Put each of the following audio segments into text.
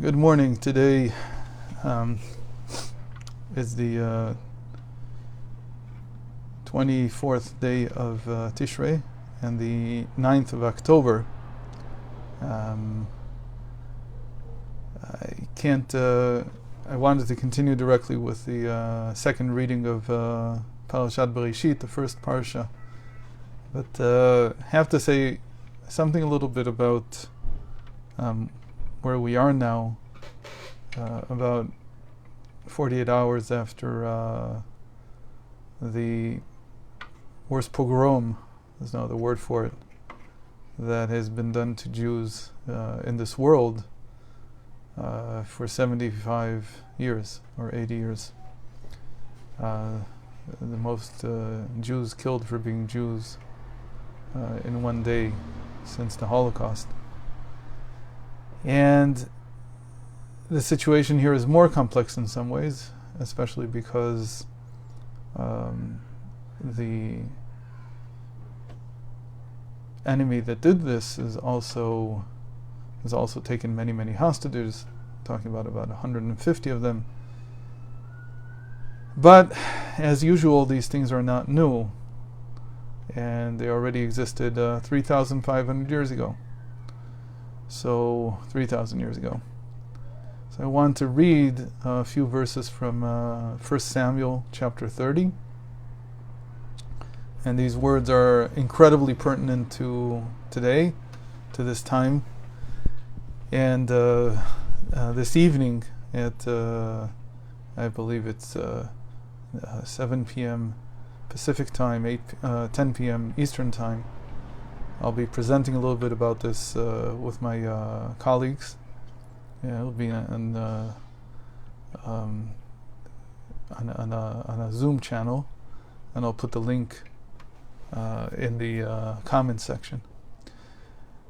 Good morning. Today is the 24th day of Tishrei and the 9th of October. I wanted to continue directly with the second reading of Parashat Bereishit, the first parsha, but have to say something a little bit about where we are now, about 48 hours after the worst pogrom, there's no other word for it, that has been done to Jews in this world for 75 years or 80 years. The most Jews killed for being Jews in one day since the Holocaust. And the situation here is more complex in some ways, especially because the enemy that did this has also taken many hostages, talking about 150 of them. But as usual, these things are not new, and they already existed 3,500 years ago. So 3,000 years ago. So I want to read a few verses from 1 Samuel chapter 30. And these words are incredibly pertinent to today, to this time. And this evening at, I believe it's 7 p.m. Pacific time, 10 p.m. Eastern time, I'll be presenting a little bit about this with my colleagues. Yeah, it'll be on a Zoom channel, and I'll put the link in the comments section.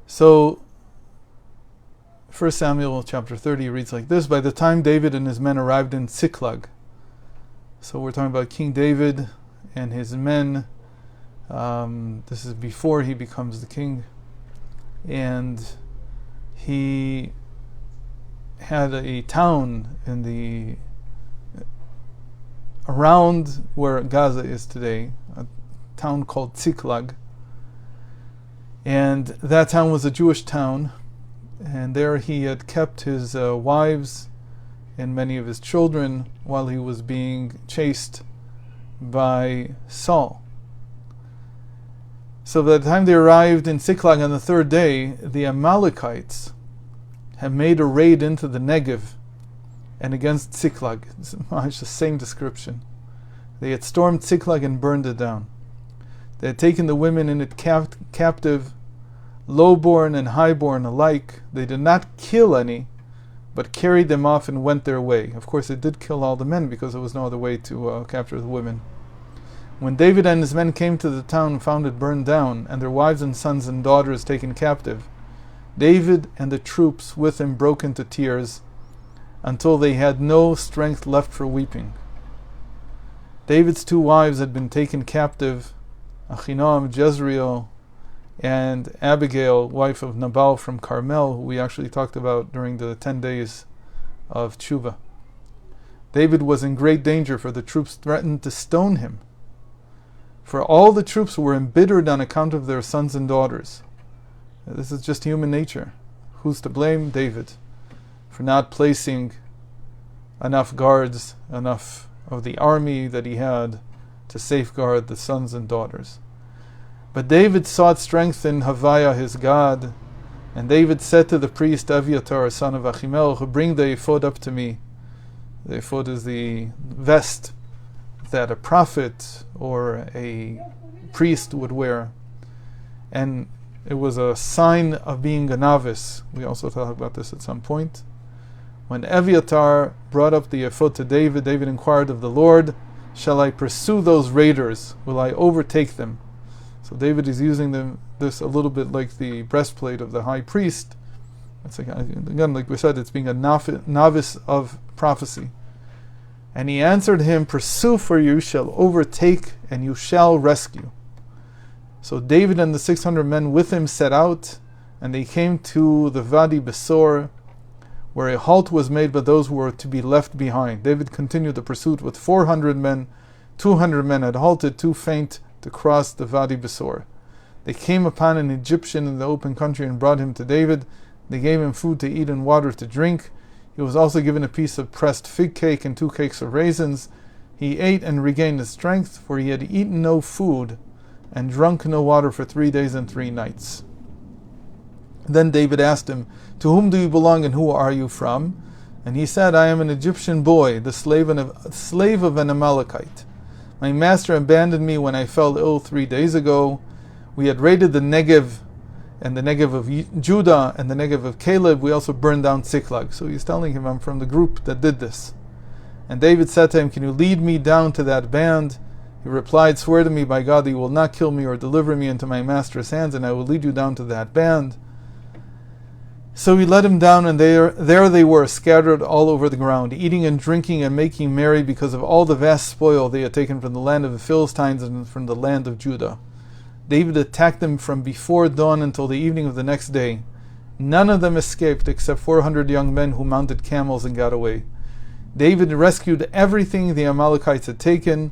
So, 1 Samuel chapter 30 reads like this: By the time David and his men arrived in Ziklag, so we're talking about King David and his men. This is before he becomes the king, and he had a town in the around where Gaza is today, a town called Ziklag, and that town was a Jewish town, and there he had kept his wives and many of his children while he was being chased by Saul. So by the time they arrived in Ziklag on the third day, the Amalekites had made a raid into the Negev and against Ziklag. It's much the same description. They had stormed Ziklag and burned it down. They had taken the women in it captive, lowborn and highborn alike. They did not kill any, but carried them off and went their way. Of course, they did kill all the men because there was no other way to capture the women. When David and his men came to the town and found it burned down, and their wives and sons and daughters taken captive, David and the troops with him broke into tears until they had no strength left for weeping. David's two wives had been taken captive, Ahinoam, Jezreel, and Abigail, wife of Nabal from Carmel, who we actually talked about during the 10 days of Tshuva. David was in great danger, for the troops threatened to stone him. For all the troops were embittered on account of their sons and daughters. This is just human nature. Who's to blame? David, for not placing enough guards, enough of the army that he had to safeguard the sons and daughters. But David sought strength in Havaya, his God, and David said to the priest Aviatar, son of Achimelech, bring the ephod up to me. The ephod is the vest that a prophet or a priest would wear, and it was a sign of being a novice. We also talked about this at some point. When Aviatar brought up the ephod to David, David inquired of the Lord, shall I pursue those raiders? Will I overtake them? So David is using this a little bit like the breastplate of the high priest. It's like, again, like we said, it's being a novice of prophecy. And he answered him, pursue, for you shall overtake, and you shall rescue. So David and the 600 men with him set out, and they came to the Vadi Besor, where a halt was made by those who were to be left behind. David continued the pursuit with 400 men. 200 men had halted, too faint to cross the Vadi Besor. They came upon an Egyptian in the open country and brought him to David. They gave him food to eat and water to drink. He was also given a piece of pressed fig cake and 2 cakes of raisins. He ate and regained his strength, for he had eaten no food and drunk no water for 3 days and 3 nights. Then David asked him, "To whom do you belong and who are you from?" And he said, "I am an Egyptian boy, the slave of an Amalekite. My master abandoned me when I fell ill 3 days ago. We had raided the Negev, and the Negev of Judah, and the Negev of Caleb. We also burned down Ziklag." So he's telling him, "I'm from the group that did this." And David said to him, "Can you lead me down to that band?" He replied, "Swear to me by God that you will not kill me or deliver me into my master's hands, and I will lead you down to that band." So he led him down, and there they were, scattered all over the ground, eating and drinking and making merry because of all the vast spoil they had taken from the land of the Philistines and from the land of Judah. David attacked them from before dawn until the evening of the next day. None of them escaped except 400 young men who mounted camels and got away. David rescued everything the Amalekites had taken.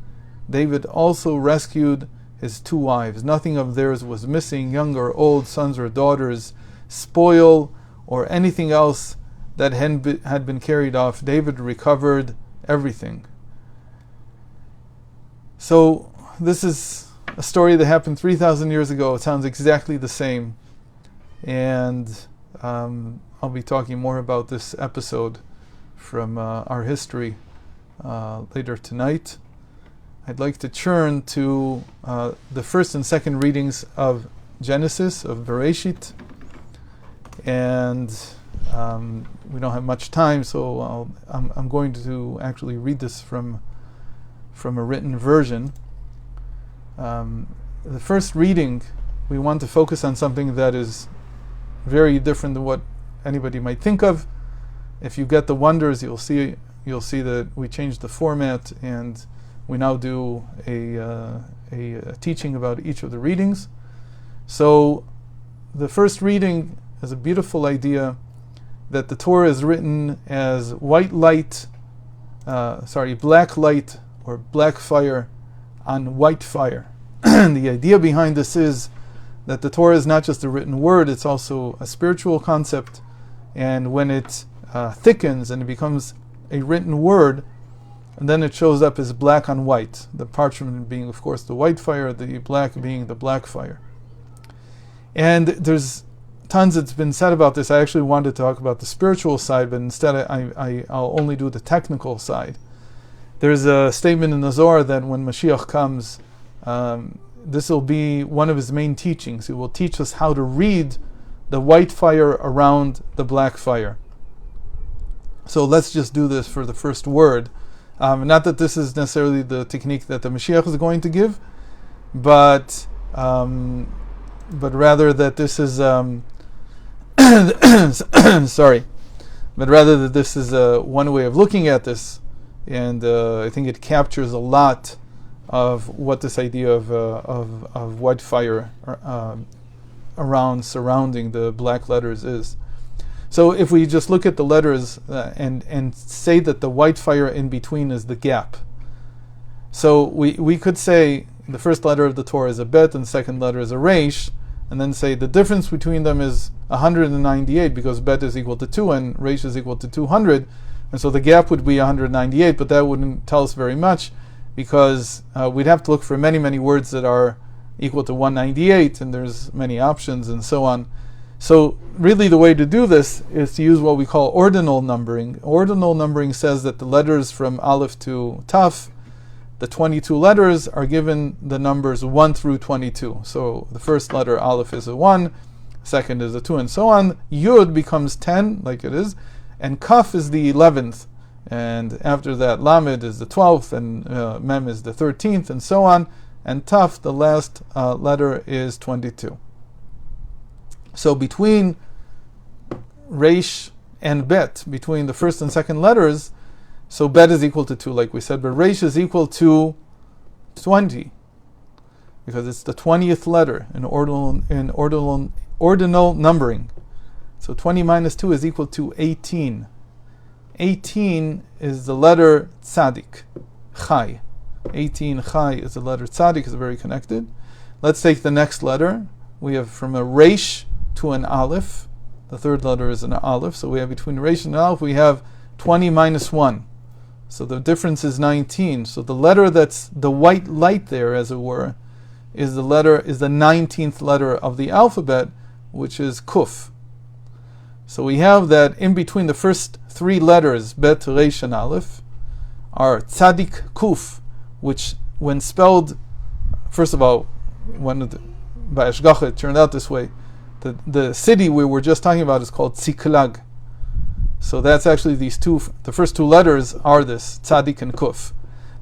David also rescued his 2 wives. Nothing of theirs was missing, young or old, sons or daughters, spoil, or anything else that had been carried off. David recovered everything. So this is a story that happened 3,000 years ago. It sounds exactly the same. And I'll be talking more about this episode from our history later tonight. I'd like to turn to the first and second readings of Genesis, of Bereishit. And we don't have much time, so I'm going to actually read this from a written version. The first reading, we want to focus on something that is very different than what anybody might think of. If you get the wonders, you'll see that we changed the format, and we now do a teaching about each of the readings. So the first reading is a beautiful idea that the Torah is written as black light or black fire on white fire. The idea behind this is that the Torah is not just a written word, it's also a spiritual concept, and when it thickens and it becomes a written word, and then it shows up as black on white, the parchment being of course the white fire, the black being the black fire. And there's tons that's been said about this. I actually wanted to talk about the spiritual side, but instead I'll only do the technical side. There's a statement in the Zohar that when Mashiach comes, this will be one of his main teachings. He will teach us how to read the white fire around the black fire. So let's just do this for the first word. Not that this is necessarily the technique that the Mashiach is going to give, but rather that this is but rather that this is one way of looking at this, and I think it captures a lot of what this idea of white fire surrounding the black letters is. So if we just look at the letters and say that the white fire in between is the gap, so we could say the first letter of the Torah is a bet and the second letter is a resh, and then say the difference between them is 198 because bet is equal to 2 and resh is equal to 200, and so the gap would be 198, but that wouldn't tell us very much because we'd have to look for many, many words that are equal to 198, and there's many options and so on. So really the way to do this is to use what we call ordinal numbering. Ordinal numbering says that the letters from Aleph to Taf, the 22 letters, are given the numbers 1 through 22. So the first letter Aleph is a 1, second is a 2, and so on. Yud becomes 10, like it is, and Kaf is the 11th. And after that, Lamed is the 12th, and Mem is the 13th, and so on. And Taf, the last letter, is 22. So between Resh and Bet, between the first and second letters, so Bet is equal to 2, like we said, but Resh is equal to 20, because it's the 20th letter in ordinal numbering. So 20 minus 2 is equal to 18. 18 is the letter tzadik, chai. 18 chai is the letter tzadik, is very connected. Let's take the next letter. We have from a resh to an aleph. The third letter is an aleph. So we have between resh and aleph, we have 20 minus 1. So the difference is 19. So the letter that's the white light there, as it were, is the 19th letter of the alphabet, which is kuf. So we have that in between the first three letters, bet, resh, and aleph, are tzadik kuf, which when spelled, first of all, by Ashgacha, it turned out this way. The city we were just talking about is called Tziklag. So that's actually the first two letters are this, tzadik and kuf.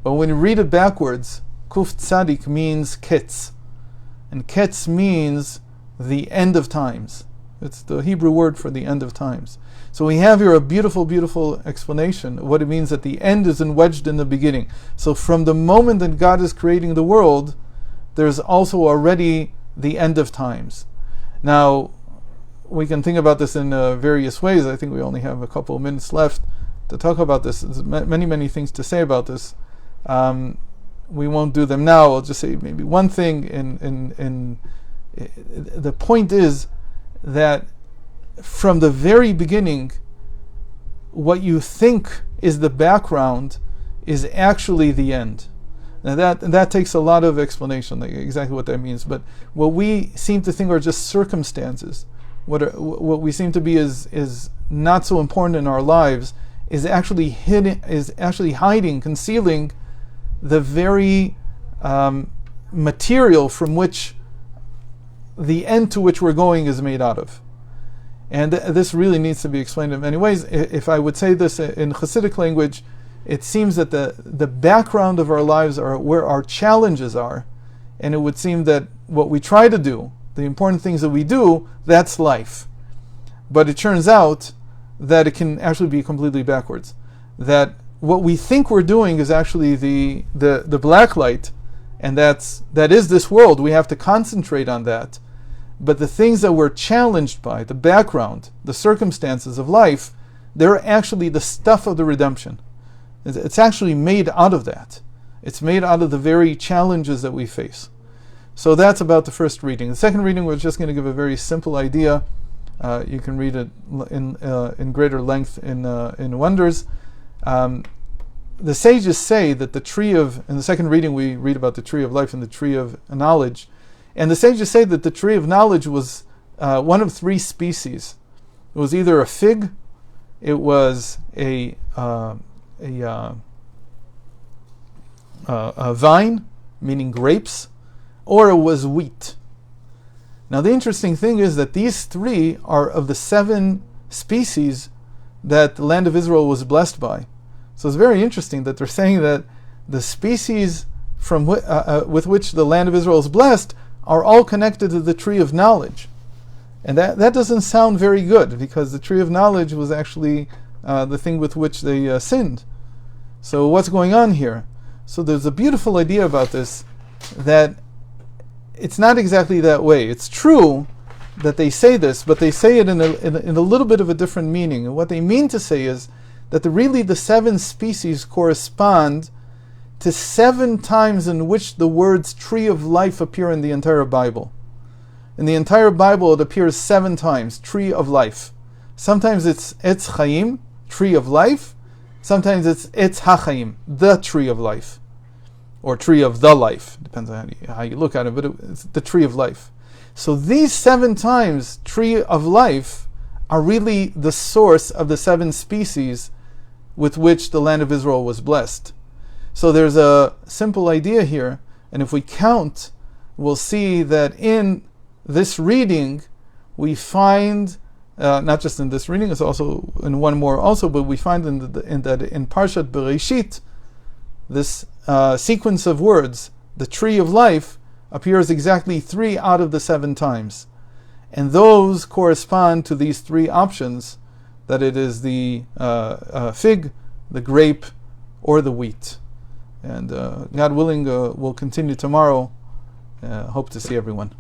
But when you read it backwards, kuf tzadik means ketz. And ketz means the end of times. It's the Hebrew word for the end of times. So we have here a beautiful, beautiful explanation of what it means that the end is wedged in the beginning. So from the moment that God is creating the world, there's also already the end of times. Now, we can think about this in various ways. I think we only have a couple of minutes left to talk about this. There's many, many things to say about this. We won't do them now. I'll just say maybe one thing. The point is that from the very beginning, what you think is the background is actually the end. Now that takes a lot of explanation, like exactly what that means. But what we seem to think are just circumstances, what we seem to be is not so important in our lives, is actually hiding, concealing the very material from which the end to which we're going is made out of. And this really needs to be explained in many ways. If I would say this in Hasidic language, it seems that the background of our lives are where our challenges are, and it would seem that what we try to do, the important things that we do, that's life. But it turns out that it can actually be completely backwards. That what we think we're doing is actually the black light, and that is this world. We have to concentrate on that. But the things that we're challenged by, the background, the circumstances of life, they're actually the stuff of the redemption. It's actually made out of that. It's made out of the very challenges that we face. So that's about the first reading. The second reading, we're just going to give a very simple idea. You can read it in greater length in Wonders. The sages say that in the second reading we read about the tree of life and the tree of knowledge. And the sages say that the tree of knowledge was one of three species. It was either a fig, it was a vine, meaning grapes, or it was wheat. Now the interesting thing is that these three are of the 7 species that the land of Israel was blessed by. So it's very interesting that they're saying that the species with which the land of Israel is blessed are all connected to the tree of knowledge. And that doesn't sound very good, because the tree of knowledge was actually the thing with which they sinned. So what's going on here? So there's a beautiful idea about this, that it's not exactly that way. It's true that they say this, but they say it in a little bit of a different meaning. And what they mean to say is that really the 7 species correspond to 7 times in which the words tree of life appear in the entire Bible. In the entire Bible it appears 7 times, tree of life. Sometimes it's Etz Chaim, tree of life. Sometimes it's Etz HaChaim, the tree of life. Or tree of the life, depends on how you look at it, but it's the tree of life. So these 7 times, tree of life, are really the source of the 7 species with which the land of Israel was blessed. So there's a simple idea here, and if we count, we'll see that in this reading we find, not just in this reading, it's also in one more also, but we find in Parshat Bereishit, this sequence of words, the tree of life, appears exactly 3 out of the 7 times. And those correspond to these 3 options, that it is the fig, the grape, or the wheat. And God willing, we'll continue tomorrow. Hope to see everyone.